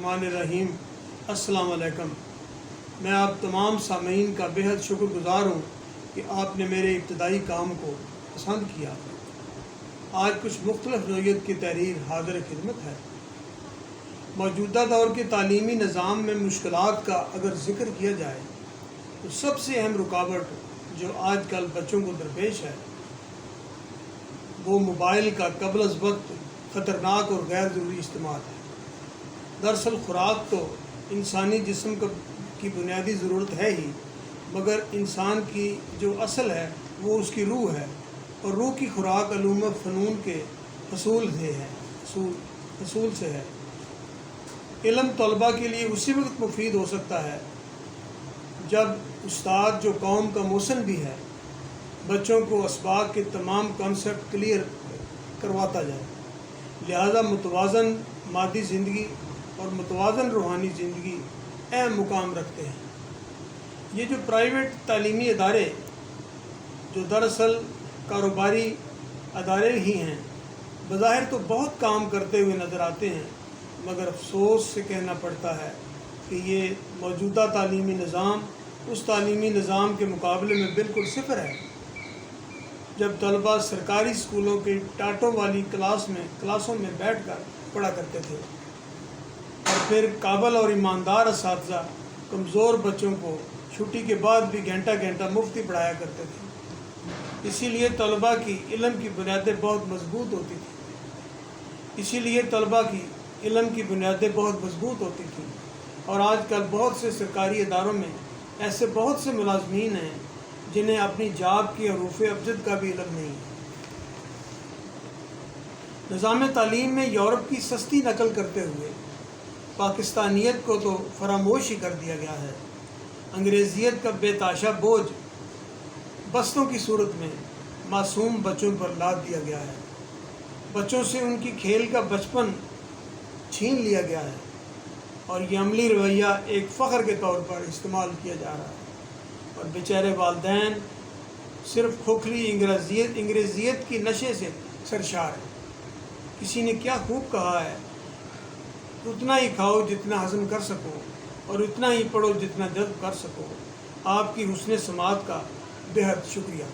बिस्मिल्लाहिर्रहमानिर्रहीम। अस्सलाम वालेकुम। मैं आप तमाम सामीन का बेहद शुक्रगुज़ार हूँ कि आपने मेरे इब्तदाई काम को पसंद किया। आज कुछ मुख्तलिफ नौइयत की तहरीर हाज़िर खिदमत है। मौजूदा दौर के तालीमी निज़ाम में मुश्किलात का अगर ज़िक्र किया जाए तो सबसे अहम रुकावट जो आजकल बच्चों को दरपेश है वो मोबाइल का कबल अज़ वक्त ख़तरनाक और गैर ज़रूरी इस्तेमाल है। दरअसल खुराक तो इंसानी जिस्म की बुनियादी ज़रूरत है ही, मगर इंसान की जो असल है वो उसकी रूह है, और रूह की खुराक अलूम फ़नून के हसूल से है। इल्म तलबा के लिए उसी वक्त मुफीद हो सकता है जब उस्ताद जो कौम का मोहसिन भी है बच्चों को असबाक के तमाम कॉन्सेप्ट क्लियर करवाता जाए। लिहाजा मुतवाज़न मादी ज़िंदगी और मुतवाज़न रूहानी ज़िंदगी अहम मुकाम रखते हैं। ये जो प्राइवेट तालीमी अदारे जो दरअसल कारोबारी अदारे ही हैं, बज़ाहिर तो बहुत काम करते हुए नज़र आते हैं, मगर अफसोस से कहना पड़ता है कि ये मौजूदा तालीमी निज़ाम उस तालीमी निज़ाम के मुकाबले में बिल्कुल सिफर है। जब तलबा सरकारी स्कूलों के टाटों वाली क्लासों में बैठकर पढ़ा करते थे और फिर काबिल और ईमानदार असातिज़ा कमज़ोर बच्चों को छुट्टी के बाद भी घंटा घंटा मुफ्ती पढ़ाया करते थे। इसीलिए तलबा की इल्म की बुनियादें बहुत मजबूत होती थी। और आजकल बहुत से सरकारी इदारों में ऐसे बहुत से मुलाजमीन हैं जिन्हें अपनी जॉब की हरूफ अबजद का भी इल्म नहीं है। निज़ाम तालीम में यूरोप की सस्ती नकल करते हुए पाकिस्तानियत को तो फरामोश ही कर दिया गया है। अंग्रेज़ियत का बेताशा बोझ बस्तों की सूरत में मासूम बच्चों पर लाद दिया गया है। बच्चों से उनकी खेल का बचपन छीन लिया गया है और ये अमली रवैया एक फ़ख्र के तौर पर इस्तेमाल किया जा रहा है। और बेचारे वालिदैन सिर्फ खोखली अंग्रेज़ियत की नशे से सरशार है। किसी ने क्या खूब कहा है, उतना ही खाओ जितना हज़म कर सको और उतना ही पढ़ो जितना जज़्ब कर सको। आपकी हुस्न समात का बेहद शुक्रिया।